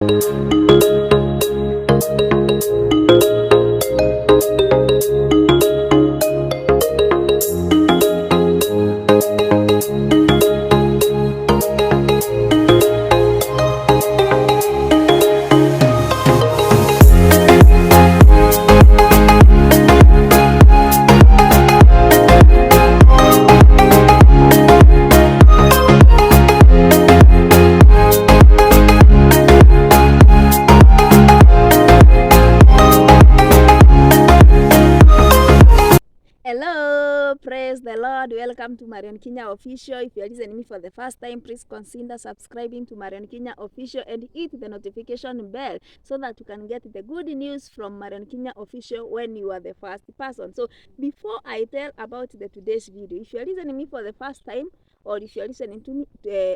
Hello, praise the Lord. Welcome to Marion Kinya Official. If you are listening to me for the first time, please consider subscribing to Marion Kinya Official and hit the notification bell so that you can get the good news from Marion Kinya Official when you are the first person. So before I tell about the today's video, if you are listening to me for the first time, or if you're listening to me,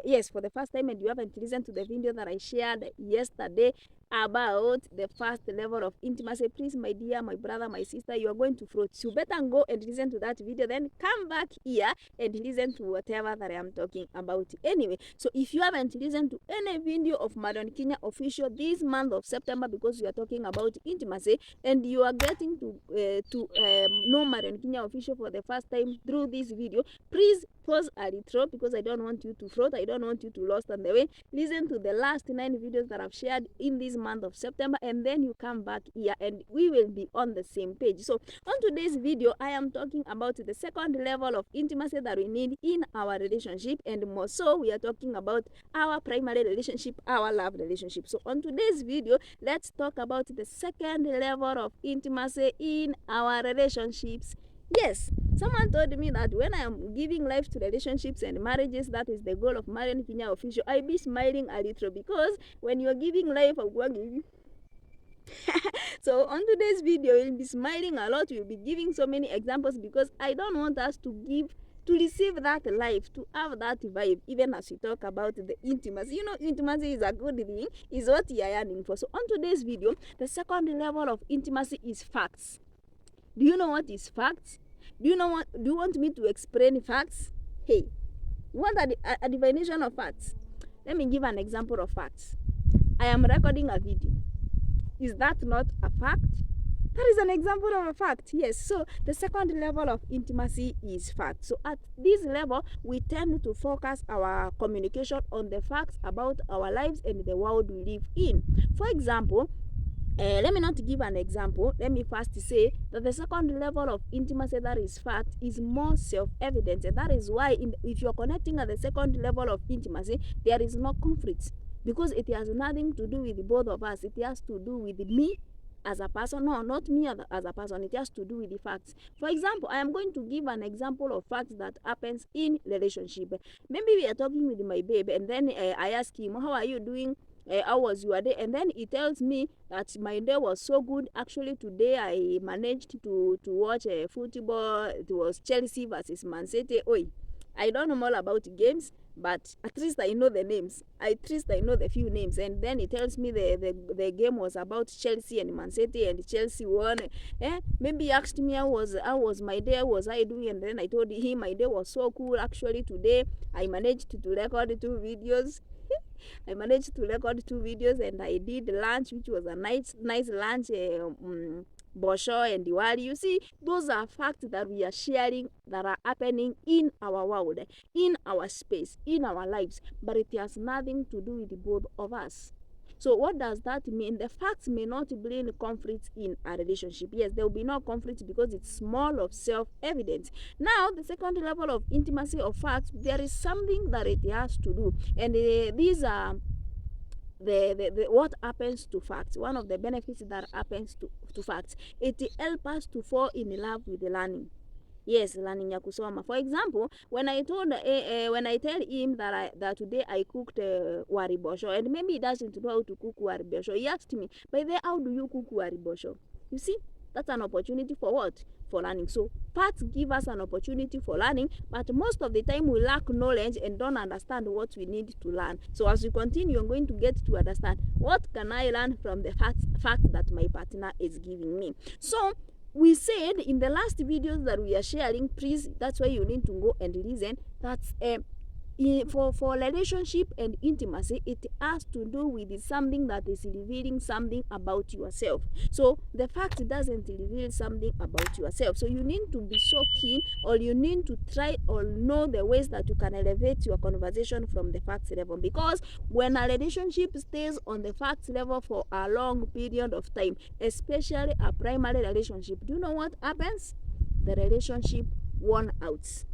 yes, for the first time and you haven't listened to the video that I shared yesterday about the first level of intimacy, please, my dear, my brother, my sister, you are going to float. You better go and listen to that video, then come back here and listen to whatever that I am talking about. Anyway, so if you haven't listened to any video of Marion Kinya Official this month of September, because we are talking about intimacy, and you are getting to know Marion Kinya Official for the first time through this video, please pause a little because I don't want you to float. I don't want you to lost on the way. Listen to the last 9 videos that I've shared in this month of September, and then you come back here and we will be on the same page. So on today's video, I am talking about the second level of intimacy that we need in our relationship, and more so we are talking about our primary relationship, our love relationship. So on today's video, let's talk about the second level of intimacy in our relationships. Yes, someone told me that when I am giving life to relationships and marriages, that is the goal of Marion Kinya Official, I be smiling a little because when you are giving life, I'm going to give you. So on today's video, you'll be smiling a lot. You'll be giving so many examples because I don't want us to receive that life, to have that vibe, even as we talk about the intimacy. You know, intimacy is a good thing, is what you are yearning for. So on today's video, the second level of intimacy is facts. Do you know what is facts? Do you want me to explain facts? Hey, you want a definition of facts? Let me give an example of facts. I am recording a video. Is that not a fact? That is an example of a fact. Yes. So the second level of intimacy is fact. So at this level, we tend to focus our communication on the facts about our lives and the world we live in. For example, let me not give an example. Let me first say that the second level of intimacy, that is fact, is more self-evident. And that is why if you're connecting at the second level of intimacy, there is no conflict. Because it has nothing to do with both of us. It has to do with me as a person. No, not me as a person. It has to do with the facts. For example, I am going to give an example of facts that happens in relationship. Maybe we are talking with my babe, and then I ask him, how are you doing? How was your day? And then he tells me that my day was so good. Actually, today I managed to watch football. It was Chelsea versus Man City. Oi, I don't know more about games, but at least I know the names. At least I know the few names. And then he tells me the game was about Chelsea and Man City, and Chelsea won. Maybe he asked me how was my day, how was I doing, and then I told him my day was so cool. Actually, today I managed to record 2 videos. I managed to record 2 videos, and I did lunch, which was a nice lunch, bosho and diwali. You see, those are facts that we are sharing that are happening in our world, in our space, in our lives, but it has nothing to do with the both of us. So what does that mean? The facts may not bring conflict in a relationship. Yes, there will be no conflict because it's more of self-evidence. Now, the second level of intimacy of facts, there is something that it has to do. And these are the what happens to facts. One of the benefits that happens to facts, it helps us to fall in love with the learning. Yes, learning ya kusoma. For example, when I tell him that today I cooked wari bosho, and maybe he doesn't know how to cook wari bosho, he asked me, by the way, how do you cook wari bosho? You see, that's an opportunity for what? For learning. So facts give us an opportunity for learning, but most of the time we lack knowledge and don't understand what we need to learn. So as we continue, I'm going to get to understand what can I learn from the fact that my partner is giving me. So we said in the last videos that we are sharing, please, that's why you need to go and listen. That's For relationship and intimacy, it has to do with something that is revealing something about yourself. So the fact doesn't reveal something about yourself, so you need to be so keen, or you need to try or know the ways that you can elevate your conversation from the facts level. Because when a relationship stays on the facts level for a long period of time, especially a primary relationship, do you know what happens? The relationship worn out.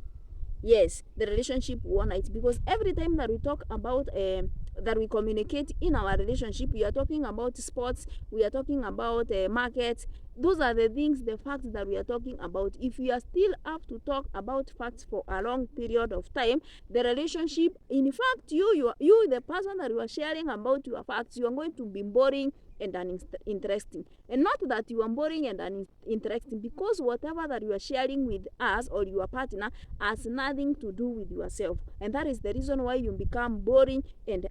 Yes, the relationship one night, because every time that we talk about that we communicate in our relationship, we are talking about sports, we are talking about markets. Those are the things, the facts that we are talking about. If we are still have to talk about facts for a long period of time, the relationship, in fact, you the person that you are sharing about your facts, you are going to be boring and uninteresting. And not that you are boring and uninteresting, because whatever that you are sharing with us or your partner has nothing to do with yourself, and that is the reason why you become boring and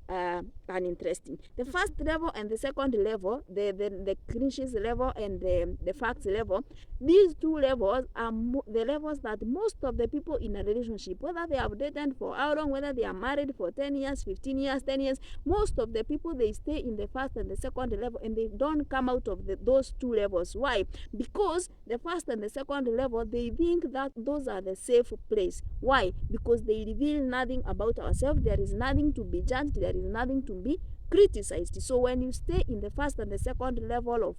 uninteresting. The first level and the second level, the cliches level and the facts level, these two levels are the levels that most of the people in a relationship, whether they have dated for how long, whether they are married for 10 years, 15 years, 10 years, most of the people, they stay in the first and the second level, and they don't come out of those two levels. Why? Because the first and the second level, they think that those are the safe place. Why? Because they reveal nothing about ourselves. There is nothing to be judged, there is nothing to be criticized. So when you stay in the first and the second level of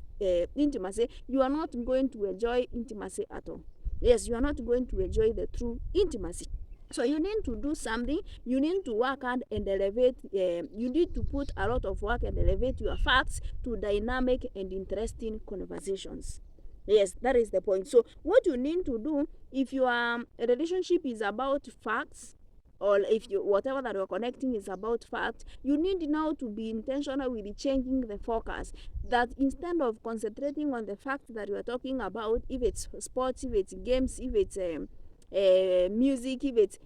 intimacy, you are not going to enjoy intimacy at all. Yes, you are not going to enjoy the true intimacy. So you need to do something, you need to work hard and elevate, you need to put a lot of work and elevate your facts to dynamic and interesting conversations. Yes, that is the point. So what you need to do, if your relationship is about facts, or if you whatever that you're connecting is about fact, you need now to be intentional with changing the focus. That instead of concentrating on the fact that you are talking about, if it's sports, if it's games, if it's music, if it's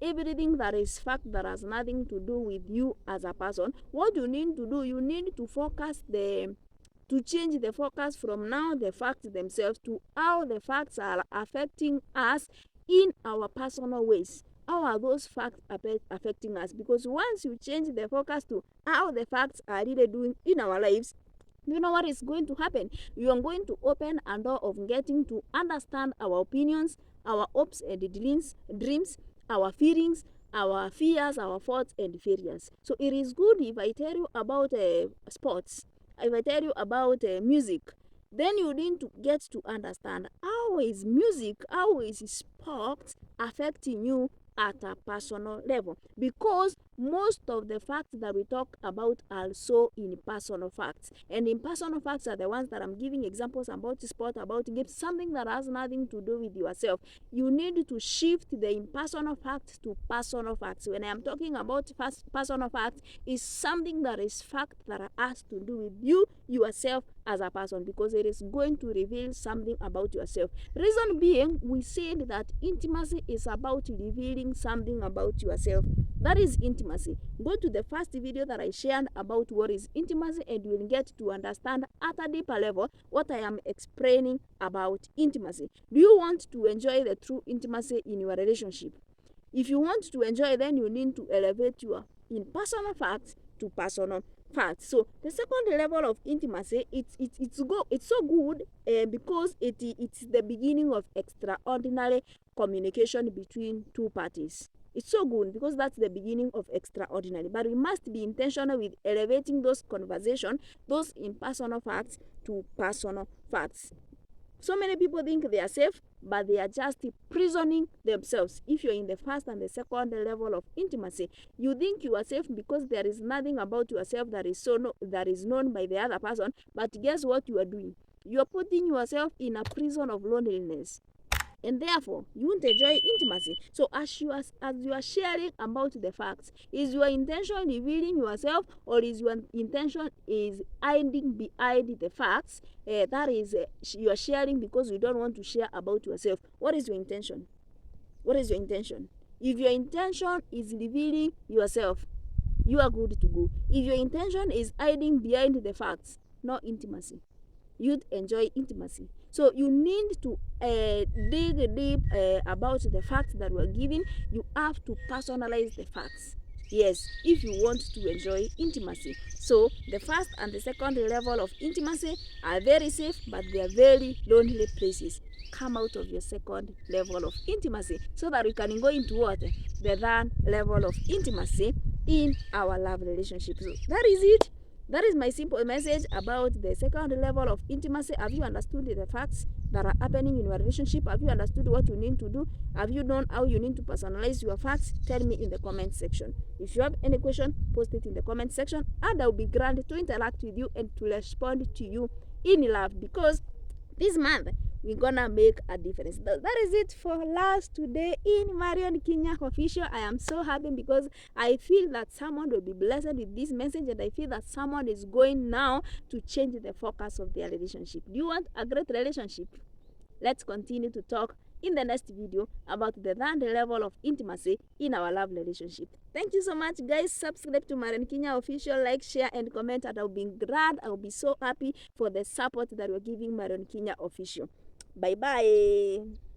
everything that is fact that has nothing to do with you as a person, what you need to do, you need to focus to change the focus from now the facts themselves to how the facts are affecting us in our personal ways. How are those facts affecting us? Because once you change the focus to how the facts are really doing in our lives, you know what is going to happen? You are going to open a door of getting to understand our opinions, our hopes and dreams, our feelings, our fears, our thoughts and failures. So it is good if I tell you about sports, if I tell you about music, then you need to get to understand how is music, how is sport affecting you at a personal level, because most of the facts that we talk about are so in personal facts, and in personal facts are the ones that I'm giving examples about sport, about games, something that has nothing to do with yourself. You need to shift the impersonal facts to personal facts. When I am talking about personal facts, is something that is fact that has to do with you yourself as a person, because it is going to reveal something about yourself. Reason being, we said that intimacy is about revealing something about yourself. That is intimacy. Go to the first video that I shared about what is intimacy, and you will get to understand at a deeper level what I am explaining about intimacy. Do you want to enjoy the true intimacy in your relationship? If you want to enjoy, then you need to elevate your impersonal facts to personal facts. So the second level of intimacy, it's so good because it's the beginning of extraordinary communication between two parties. It's so good because that's the beginning of extraordinary. But we must be intentional with elevating those conversations, those impersonal facts to personal facts. So many people think they are safe, but they are just prisoning themselves. If you're in the first and the second level of intimacy, you think you are safe because there is nothing about yourself that is known by the other person. But guess what you are doing? You are putting yourself in a prison of loneliness, and therefore you won't enjoy intimacy. So as you are sharing about the facts, is your intention revealing yourself, or is your intention is hiding behind the facts? That is you are sharing because you don't want to share about yourself. What is your intention? What is your intention? If your intention is revealing yourself, you are good to go. If your intention is hiding behind the facts, no intimacy. You'd enjoy intimacy. So you need to dig deep about the facts that we're giving. You have to personalize the facts. Yes, if you want to enjoy intimacy. So the first and the second level of intimacy are very safe, but they are very lonely places. Come out of your second level of intimacy so that we can go into what? The third level of intimacy in our love relationship. So that is it. That is my simple message about the second level of intimacy. Have you understood the facts that are happening in your relationship? Have you understood what you need to do? Have you known how you need to personalize your facts? Tell me in the comment section. If you have any question, post it in the comment section, and I'll be glad to interact with you and to respond to you in love, because this month we're gonna make a difference. That is it for last today in Marion Kinya official. I am so happy because I feel that someone will be blessed with this message, and I feel that someone is going now to change the focus of their relationship. Do you want a great relationship? Let's continue to talk in the next video about the third level of intimacy in our love relationship. Thank you so much, guys. Subscribe to Marion Kinya official, like, share, and comment, and I'll be glad. I'll be so happy for the support that we're giving Marion Kinya official. Bye bye.